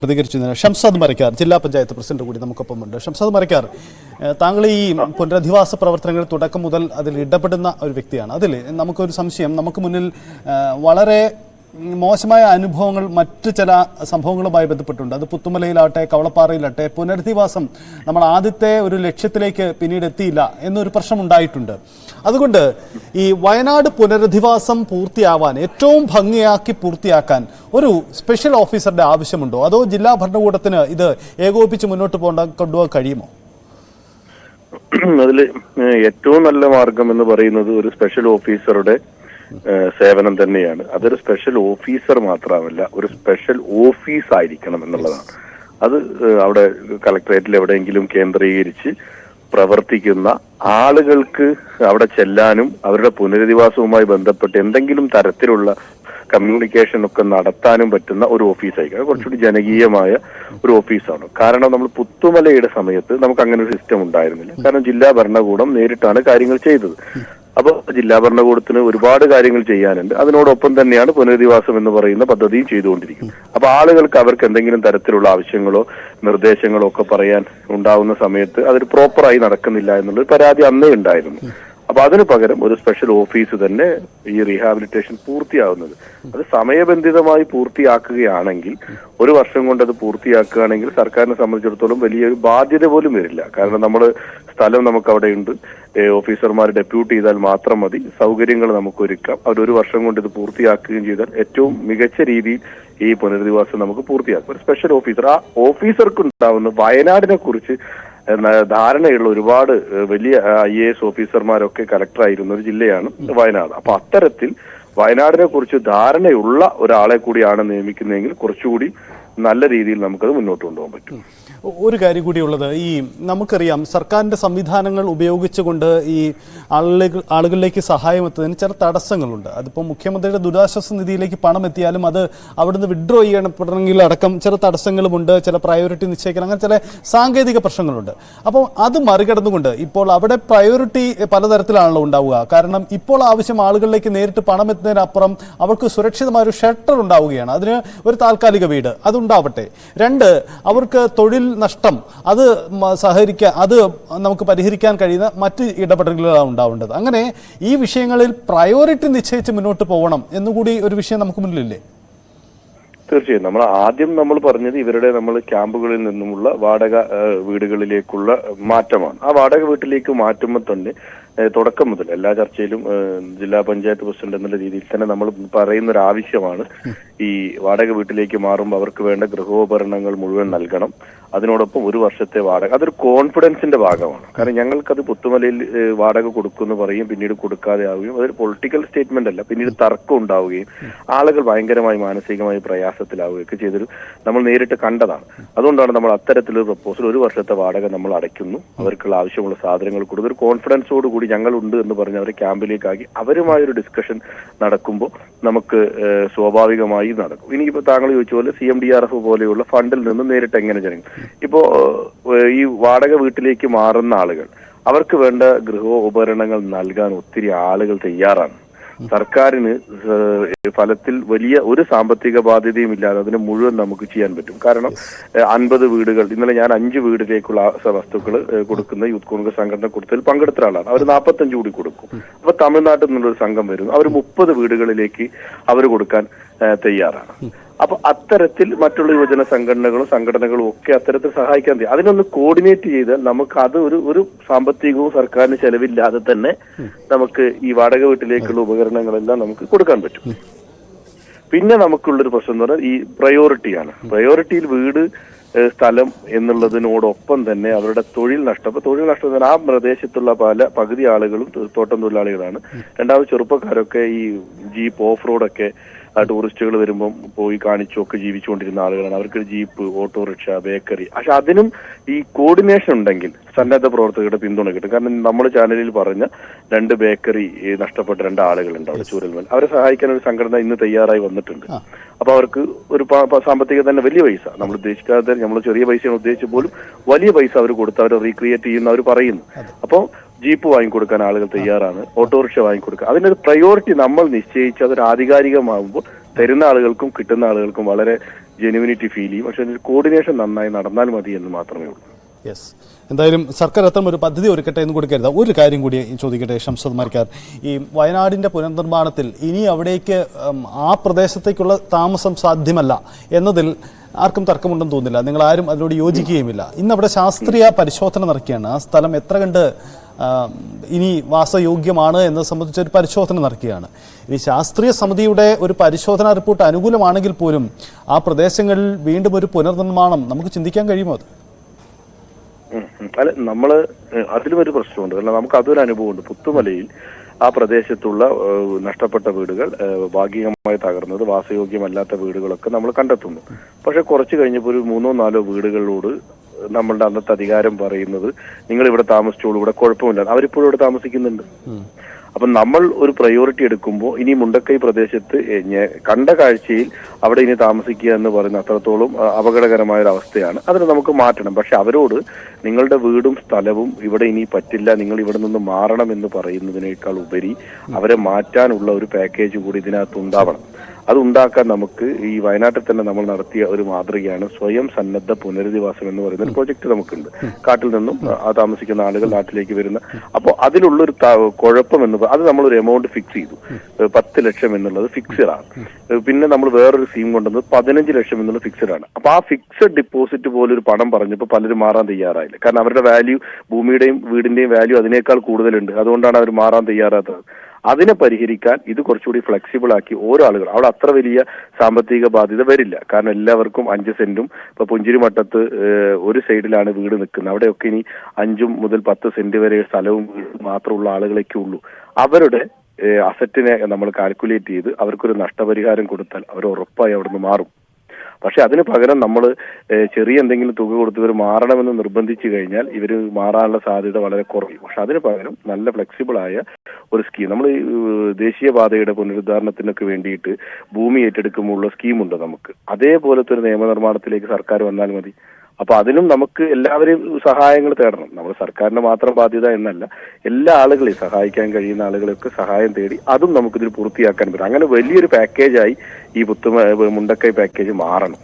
പ്രതികരിച്ചു. ഷംസാദ് മരക്കാർ, ജില്ലാ പഞ്ചായത്ത് പ്രസിഡന്റ് കൂടി നമുക്കൊപ്പമുണ്ട്. ഷംസാദ് മരക്കാർ, താങ്കൾ ഈ പുനരധിവാസ പ്രവർത്തനങ്ങൾ തുടക്കം മുതൽ അതിൽ ഇടപെടുന്ന ഒരു വ്യക്തിയാണ്. അതിൽ നമുക്കൊരു സംശയം, നമുക്ക് മുന്നിൽ വളരെ മോശമായ അനുഭവങ്ങൾ മറ്റ് ചില സംഭവങ്ങളുമായി ബന്ധപ്പെട്ടുണ്ട്. അത് പുത്തുമലയിലാട്ടെ കവളപ്പാറയിലാട്ടെ പുനരധിവാസം നമ്മൾ ആദ്യത്തെ ഒരു ലക്ഷ്യത്തിലേക്ക് പിന്നീട് എത്തിയില്ല എന്നൊരു പ്രശ്നം ഉണ്ടായിട്ടുണ്ട്. അതുകൊണ്ട് ഈ വയനാട് പുനരധിവാസം പൂർത്തിയാവാൻ, ഏറ്റവും ഭംഗിയാക്കി പൂർത്തിയാക്കാൻ ഒരു സ്പെഷ്യൽ ഓഫീസറുടെ ആവശ്യമുണ്ടോ? അതോ ജില്ലാ ഭരണകൂടത്തിന് ഇത് ഏകോപിപ്പിച്ച് മുന്നോട്ട് കൊണ്ടുപോകാൻ കഴിയുമോ? അതിൽ ഏറ്റവും നല്ല മാർഗം എന്ന് പറയുന്നത് ഒരു സ്പെഷ്യൽ ഓഫീസറുടെ സേവനം തന്നെയാണ്. അതൊരു സ്പെഷ്യൽ ഓഫീസർ മാത്രമല്ല, ഒരു സ്പെഷ്യൽ ഓഫീസ് ആയിരിക്കണം എന്നുള്ളതാണ്. അത് അവിടെ കളക്ടറേറ്റിൽ എവിടെയെങ്കിലും കേന്ദ്രീകരിച്ച് പ്രവർത്തിക്കുന്ന ആളുകൾക്ക് അവിടെ ചെല്ലാനും അവരുടെ പുനരധിവാസവുമായി ബന്ധപ്പെട്ട് എന്തെങ്കിലും തരത്തിലുള്ള കമ്മ്യൂണിക്കേഷൻ ഒക്കെ നടത്താനും പറ്റുന്ന ഒരു ഓഫീസായിരിക്കും. കുറച്ചുകൂടി ജനകീയമായ ഒരു ഓഫീസാണ്. കാരണം നമ്മൾ പുത്തുമലയുടെ സമയത്ത് നമുക്ക് അങ്ങനെ ഒരു സിസ്റ്റം ഉണ്ടായിരുന്നില്ല. കാരണം ജില്ലാ ഭരണകൂടം നേരിട്ടാണ് കാര്യങ്ങൾ ചെയ്തത്. അപ്പോൾ ജില്ലാ ഭരണകൂടത്തിന് ഒരുപാട് കാര്യങ്ങൾ ചെയ്യാനുണ്ട്. അതിനോടൊപ്പം തന്നെയാണ് പുനരധിവാസം എന്ന് പറയുന്ന പദ്ധതിയും ചെയ്തുകൊണ്ടിരിക്കുന്നത്. അപ്പൊ ആളുകൾക്ക് അവർക്ക് എന്തെങ്കിലും തരത്തിലുള്ള ആവശ്യങ്ങളോ നിർദ്ദേശങ്ങളോ ഒക്കെ പറയാൻ ഉണ്ടാവുന്ന സമയത്ത് അതൊരു പ്രോപ്പറായി നടക്കുന്നില്ല എന്നുള്ളൊരു പരാതി അന്നേ ഉണ്ടായിരുന്നു. അപ്പൊ അതിന് പകരം ഒരു സ്പെഷ്യൽ ഓഫീസ് തന്നെ ഈ റീഹാബിലിറ്റേഷൻ പൂർത്തിയാവുന്നത്. അത് സമയബന്ധിതമായി പൂർത്തിയാക്കുകയാണെങ്കിൽ, ഒരു വർഷം കൊണ്ട് അത് പൂർത്തിയാക്കുകയാണെങ്കിൽ സർക്കാരിനെ സംബന്ധിച്ചിടത്തോളം വലിയൊരു ബാധ്യത പോലും വരില്ല. കാരണം നമ്മൾ സ്ഥലം നമുക്ക് അവിടെ ഉണ്ട്, ഓഫീസർമാർ ഡെപ്യൂട്ട് ചെയ്താൽ മാത്രം മതി, സൗകര്യങ്ങൾ നമുക്ക് ഒരുക്കാം. അവരൊരു വർഷം കൊണ്ട് ഇത് പൂർത്തിയാക്കുകയും ചെയ്താൽ ഏറ്റവും മികച്ച രീതിയിൽ ഈ പുനരധിവാസം നമുക്ക് പൂർത്തിയാക്കും. ഒരു സ്പെഷ്യൽ ഓഫീസർ, ആ ഓഫീസർക്ക് ഉണ്ടാവുന്ന വയനാടിനെ കുറിച്ച് ധാരണയുള്ള ഒരുപാട് വലിയ IAS ഓഫീസർമാരൊക്കെ കളക്ടറായിരുന്ന ഒരു ജില്ലയാണ് വയനാട്. അപ്പൊ അത്തരത്തിൽ വയനാടിനെ കുറിച്ച് ധാരണയുള്ള ഒരാളെ കൂടിയാണ് നിയമിക്കുന്നതെങ്കിൽ കുറച്ചുകൂടി നല്ല രീതിയിൽ നമുക്കത് മുന്നോട്ട് കൊണ്ടുപോകാൻ പറ്റും. ഒരു കാര്യം കൂടിയുള്ളത്, ഈ നമുക്കറിയാം സർക്കാരിൻ്റെ സംവിധാനങ്ങൾ ഉപയോഗിച്ചുകൊണ്ട് ഈ ആളുകളിലേക്ക് സഹായം എത്തുന്നതിന് ചില തടസ്സങ്ങളുണ്ട്. അതിപ്പോൾ മുഖ്യമന്ത്രിയുടെ ദുരിതാശ്വാസ നിധിയിലേക്ക് പണം എത്തിയാലും അത് അവിടുന്ന് വിഡ്രോ ചെയ്യപ്പെടണമെങ്കിൽ അടക്കം ചില തടസ്സങ്ങളുമുണ്ട്, ചില പ്രയോറിറ്റി നിശ്ചയിക്കണം, അങ്ങനെ ചില സാങ്കേതിക പ്രശ്നങ്ങളുണ്ട്. അപ്പോൾ അത് മറികടന്നുകൊണ്ട് ഇപ്പോൾ അവിടെ പ്രയോറിറ്റി പലതരത്തിലാണല്ലോ ഉണ്ടാവുക. കാരണം ഇപ്പോൾ ആവശ്യം ആളുകളിലേക്ക് നേരിട്ട് പണം എത്തുന്നതിനപ്പുറം അവർക്ക് സുരക്ഷിതമായൊരു ഷെൽട്ടർ ഉണ്ടാവുകയാണ്. അതിന് ഒരു താൽക്കാലിക വീട് അതുണ്ടാവട്ടെ. 2, അവർക്ക് തൊഴിൽ നഷ്ടം അത് അത് നമുക്ക് പരിഹരിക്കാൻ കഴിയുന്ന മറ്റ് ഇടപെടലുകളാണ് ഉണ്ടാവേണ്ടത്. അങ്ങനെ ഈ വിഷയങ്ങളിൽ പ്രയോറിറ്റി നിശ്ചയിച്ച് മുന്നോട്ട് പോകണം എന്നുകൂടി ഒരു വിഷയം നമുക്ക് മുന്നിലില്ലേ? തീർച്ചയായും. നമ്മൾ പറഞ്ഞത് ഇവരുടെ ക്യാമ്പുകളിൽ നിന്നുമുള്ള വാടക വീടുകളിലേക്കുള്ള മാറ്റമാണ്. ആ വാടക വീട്ടിലേക്ക് മാറ്റുമ്പോൾ തന്നെ തുടക്കം മുതൽ എല്ലാ ചർച്ചയിലും ജില്ലാ പഞ്ചായത്ത് പ്രസിഡന്റ് എന്നുള്ള രീതിയിൽ തന്നെ നമ്മൾ പറയുന്ന ഒരു ആവശ്യമാണ്, ഈ വാടക വീട്ടിലേക്ക് മാറുമ്പോൾ അവർക്ക് വേണ്ട ഗൃഹോപകരണങ്ങൾ മുഴുവൻ നൽകണം. അതിനോടൊപ്പം ഒരു വർഷത്തെ വാടക, അതൊരു കോൺഫിഡൻസിന്റെ ഭാഗമാണ്. കാരണം ഞങ്ങൾക്കത് പുത്തുമലയിൽ വാടക കൊടുക്കുമെന്ന് പറയും, പിന്നീട് കൊടുക്കാതെ ആവുകയും അതൊരു പൊളിറ്റിക്കൽ സ്റ്റേറ്റ്മെന്റ് അല്ല, പിന്നീട് തർക്കം ഉണ്ടാവുകയും ആളുകൾ ഭയങ്കരമായി മാനസികമായി പ്രയാസത്തിലാവുകയൊക്കെ ചെയ്തൊരു നമ്മൾ നേരിട്ട് കണ്ടതാണ്. അതുകൊണ്ടാണ് നമ്മൾ അത്തരത്തിലൊരു പ്രപ്പോസൽ, ഒരു വർഷത്തെ വാടക നമ്മൾ അടയ്ക്കുന്നു, അവർക്കുള്ള ആവശ്യമുള്ള സാധനങ്ങൾ കൊടുത്ത് ഒരു കോൺഫിഡൻസോട് കൂടി ഞങ്ങളുണ്ട് എന്ന് പറഞ്ഞ് അവരെ ക്യാമ്പിലേക്കാക്കി അവരുമായൊരു ഡിസ്കഷൻ നടക്കുമ്പോൾ നമുക്ക് സ്വാഭാവികമായി നടക്കും. ഇനിയിപ്പോ താങ്കൾ ചോദിച്ച പോലെ CMDRF പോലെയുള്ള ഫണ്ടിൽ നിന്ന് നേരിട്ട് എങ്ങനെ ജനങ്ങൾ ഇപ്പോ ഈ വാടക വീട്ടിലേക്ക് മാറുന്ന ആളുകൾ, അവർക്ക് വേണ്ട ഗൃഹോപകരണങ്ങൾ നൽകാൻ ഒത്തിരി ആളുകൾ തയ്യാറാണ്. സർക്കാരിന് ഫലത്തിൽ വലിയ ഒരു സാമ്പത്തിക ബാധ്യതയും ഇല്ലാതെ അതിന് മുഴുവൻ നമുക്ക് ചെയ്യാൻ പറ്റും. കാരണം 50 വീടുകൾ, ഇന്നലെ ഞാൻ 5 വീടിലേക്കുള്ള വസ്തുക്കൾ കൊടുക്കുന്ന യൂത്ത് കോൺഗ്രസ് സംഘടന കൊടുത്തതിൽ പങ്കെടുത്ത ആളാണ്. അവർ 45 കൂടി കൊടുക്കും. അപ്പൊ തമിഴ്നാട്ടിൽ നിന്നുള്ളൊരു സംഘം വരുന്നു, അവർ 30 വീടുകളിലേക്ക് അവർ കൊടുക്കാൻ തയ്യാറാണ്. അപ്പൊ അത്തരത്തിൽ മറ്റുള്ള യുവജന സംഘടനകളും ഒക്കെ അത്തരത്തിൽ സഹായിക്കാൻ കഴിയും. അതിനൊന്ന് കോർഡിനേറ്റ് ചെയ്താൽ നമുക്ക് അത് ഒരു സാമ്പത്തികവും സർക്കാരിന് ചെലവില്ലാതെ തന്നെ നമുക്ക് ഈ വാടക വീട്ടിലേക്കുള്ള ഉപകരണങ്ങളെല്ലാം നമുക്ക് കൊടുക്കാൻ പറ്റും. പിന്നെ നമുക്കുള്ളൊരു പ്രശ്നം എന്ന് പറഞ്ഞാൽ ഈ പ്രയോറിറ്റിയാണ്. പ്രയോറിറ്റിയിൽ വീട്, സ്ഥലം എന്നുള്ളതിനോടൊപ്പം തന്നെ അവരുടെ തൊഴിൽ നഷ്ടം ആ പ്രദേശത്തുള്ള പകുതി ആളുകളും തോട്ടം തൊഴിലാളികളാണ്. രണ്ടാമത് ചെറുപ്പക്കാരൊക്കെ ഈ ജീപ്പ് ഓഫ് റോഡൊക്കെ ടൂറിസ്റ്റുകൾ വരുമ്പം പോയി കാണിച്ചൊക്കെ ജീവിച്ചുകൊണ്ടിരുന്ന ആളുകളാണ്. അവർക്ക് ജീപ്പ്, ഓട്ടോറിക്ഷ, ബേക്കറി. പക്ഷെ അതിനും ഈ കോർഡിനേഷൻ ഉണ്ടെങ്കിൽ സന്നദ്ധ പ്രവർത്തകരുടെ പിന്തുണ കിട്ടും. കാരണം നമ്മൾ ചാനലിൽ പറഞ്ഞ 2 ബേക്കറി നഷ്ടപ്പെട്ട 2 ആളുകളുണ്ട് അവിടെ ചൂരൽമൽ. അവരെ സഹായിക്കാൻ ഒരു സംഘടന ഇന്ന് തയ്യാറായി വന്നിട്ടുണ്ട്. അപ്പൊ അവർക്ക് ഒരു സാമ്പത്തിക തന്നെ വലിയ പൈസ, നമ്മൾ ഉദ്ദേശിക്കാതെ നമ്മൾ ചെറിയ പൈസയാണ് ഉദ്ദേശിച്ച പോലും വലിയ പൈസ അവർ കൊടുത്ത് അവരെ റീക്രിയേറ്റ് ചെയ്യുന്ന അവർ പറയുന്നു. അപ്പോൾ ജീപ്പ് വാങ്ങിക്കൊടുക്കാൻ ആളുകൾ തയ്യാറാണ്, ഓട്ടോറിക്ഷ വാങ്ങിക്കൊടുക്കുക. അതിനൊരു പ്രയോറിറ്റി നമ്മൾ നിശ്ചയിച്ച് അതൊരു ആധികാരികമാകുമ്പോൾ തരുന്ന ആളുകൾക്കും കിട്ടുന്ന ആളുകൾക്കും വളരെ ജെനുവിനിറ്റി ഫീൽ ചെയ്യും. പക്ഷെ അതിന്റെ കോർഡിനേഷൻ നന്നായി നടന്നാൽ മതി എന്ന് മാത്രമേ ഉള്ളൂ. യെസ്, എന്തായാലും സർക്കാർ അത്തരം ഒരു പദ്ധതി ഒരുക്കട്ടെ എന്ന് കൂടി കരുതാം. ഒരു കാര്യം കൂടി ചോദിക്കട്ടെ ഷംസുദ് മരിക്കാർ, ഈ വയനാടിൻ്റെ പുനർനിർമ്മാണത്തിൽ ഇനി അവിടേക്ക് ആ പ്രദേശത്തേക്കുള്ള താമസം സാധ്യമല്ല എന്നതിൽ ആർക്കും തർക്കമുണ്ടെന്ന് തോന്നുന്നില്ല, നിങ്ങൾ ആരും അതിനോട് യോജിക്കുകയുമില്ല. ഇന്ന് അവിടെ ശാസ്ത്രീയ പരിശോധന നടക്കുകയാണ്. ആ സ്ഥലം എത്ര കണ്ട് ഇനി വാസയോഗ്യമാണ് എന്നത് സംബന്ധിച്ച ഒരു പരിശോധന നടക്കുകയാണ്. ഈ ശാസ്ത്രീയ സമിതിയുടെ ഒരു പരിശോധനാ റിപ്പോർട്ട് അനുകൂലമാണെങ്കിൽ പോലും ആ പ്രദേശങ്ങളിൽ വീണ്ടും ഒരു പുനർനിർമ്മാണം നമുക്ക് ചിന്തിക്കാൻ കഴിയുമോ? അത് അല്ല, നമ്മള് അതിലും ഒരു പ്രശ്നമുണ്ട്. കാരണം നമുക്ക് അതൊരു അനുഭവമുണ്ട്. പുത്തുമലയിൽ ആ പ്രദേശത്തുള്ള നഷ്ടപ്പെട്ട വീടുകൾ, ഭാഗികമായി തകർന്നത്, വാസയോഗ്യമല്ലാത്ത വീടുകളൊക്കെ നമ്മൾ കണ്ടെത്തുന്നു. പക്ഷെ കുറച്ച് കഴിഞ്ഞപ്പോൾ ഒരു 3-4 വീടുകളോട് നമ്മളുടെ അന്നത്തെ അധികാരം പറയുന്നത് നിങ്ങൾ ഇവിടെ താമസിച്ചോളൂ, ഇവിടെ കുഴപ്പമില്ല. അവരിപ്പോഴും ഇവിടെ താമസിക്കുന്നുണ്ട്. അപ്പൊ നമ്മൾ ഒരു പ്രയോറിറ്റി എടുക്കുമ്പോൾ ഇനി മുണ്ടക്കൈ പ്രദേശത്ത് കണ്ട കാഴ്ചയിൽ അവിടെ ഇനി താമസിക്കുക എന്ന് പറയുന്ന അത്രത്തോളം അപകടകരമായ ഒരു അവസ്ഥയാണ്. അതിന് നമുക്ക് മാറ്റണം. പക്ഷെ അവരോട് നിങ്ങളുടെ വീടും സ്ഥലവും ഇവിടെ ഇനി പറ്റില്ല, നിങ്ങൾ ഇവിടെ നിന്ന് മാറണം എന്ന് പറയുന്നതിനേക്കാൾ ഉപരി അവരെ മാറ്റാനുള്ള ഒരു പാക്കേജ് കൂടി ഇതിനകത്ത് ഉണ്ടാവണം. അത് ഉണ്ടാക്കാൻ നമുക്ക് ഈ വയനാട്ടിൽ തന്നെ നമ്മൾ നടത്തിയ ഒരു മാതൃകയാണ് സ്വയം സന്നദ്ധ പുനരധിവാസം എന്ന് പറയുന്ന ഒരു പ്രോജക്റ്റ് നമുക്കുണ്ട്. കാട്ടിൽ നിന്നും താമസിക്കുന്ന ആളുകൾ നാട്ടിലേക്ക് വരുന്ന, അപ്പോൾ അതിലുള്ളൊരു കുഴപ്പം എന്ന് അത് നമ്മളൊരു എമൗണ്ട് ഫിക്സ് ചെയ്തു. 10 ലക്ഷം എന്നുള്ളത് ഫിക്സഡ് ആണ്. പിന്നെ നമ്മൾ വേറൊരു സ്കീം കൊണ്ടുവന്നത് 15 ലക്ഷം എന്നുള്ളത് ഫിക്സഡ് ആണ്. അപ്പൊ ആ ഫിക്സഡ് ഡിപ്പോസിറ്റ് പോലൊരു പണം പറഞ്ഞപ്പോൾ പലരും മാറാൻ തയ്യാറായില്ല. കാരണം അവരുടെ വാല്യൂ, ഭൂമിയുടെയും വീടിന്റെയും വാല്യൂ അതിനേക്കാൾ കൂടുതലുണ്ട്. അതുകൊണ്ടാണ് അവർ മാറാൻ തയ്യാറാത്തത്. അതിനെ പരിഹരിക്കാൻ ഇത് കുറച്ചുകൂടി ഫ്ലെക്സിബിൾ ആക്കി ഓരോ ആളുകൾ അവിടെ അത്ര വലിയ സാമ്പത്തിക ബാധ്യത വരില്ല. കാരണം എല്ലാവർക്കും 5 സെന്റും, ഇപ്പൊ പുഞ്ചിരിമട്ടത്ത് ഒരു സൈഡിലാണ് വീട് നിൽക്കുന്നത്, അവിടെയൊക്കെ ഇനി 5 മുതൽ 10 സെന്റ് വരെ സ്ഥലവും വീടും മാത്രമുള്ള ആളുകളൊക്കെ ഉള്ളൂ. അവരുടെ അസറ്റിനെ നമ്മൾ കാൽക്കുലേറ്റ് ചെയ്ത് അവർക്കൊരു നഷ്ടപരിഹാരം കൊടുത്താൽ അവർ ഉറപ്പായി അവിടുന്ന് മാറും. പക്ഷെ അതിന് പകരം നമ്മൾ ചെറിയ എന്തെങ്കിലും തുക കൊടുത്ത് ഇവർ മാറണമെന്ന് നിർബന്ധിച്ചു കഴിഞ്ഞാൽ ഇവർ മാറാനുള്ള സാധ്യത വളരെ കുറയും. പക്ഷെ അതിന് പകരം നല്ല ഫ്ലെക്സിബിൾ ആയ ഒരു സ്കീം, നമ്മൾ ദേശീയപാതയുടെ പുനരുദ്ധാരണത്തിനൊക്കെ വേണ്ടിയിട്ട് ഭൂമി ഏറ്റെടുക്കുമ്പോഴുള്ള സ്കീമുണ്ട് നമുക്ക്. അതേപോലത്തെ ഒരു നിയമനിർമ്മാണത്തിലേക്ക് സർക്കാർ വന്നാൽ മതി. അപ്പൊ അതിനും നമുക്ക് എല്ലാവരെയും സഹായങ്ങൾ തേടണം. നമ്മൾ സർക്കാരിന്റെ മാത്രം ബാധ്യത എന്നല്ല, എല്ലാ ആളുകളെയും സഹായിക്കാൻ കഴിയുന്ന ആളുകളെയൊക്കെ സഹായം തേടി അതും നമുക്കിതിൽ പൂർത്തിയാക്കാൻ പറ്റും. അങ്ങനെ വലിയൊരു പാക്കേജായി ഈ മുണ്ടക്കൈ പാക്കേജ് മാറണം.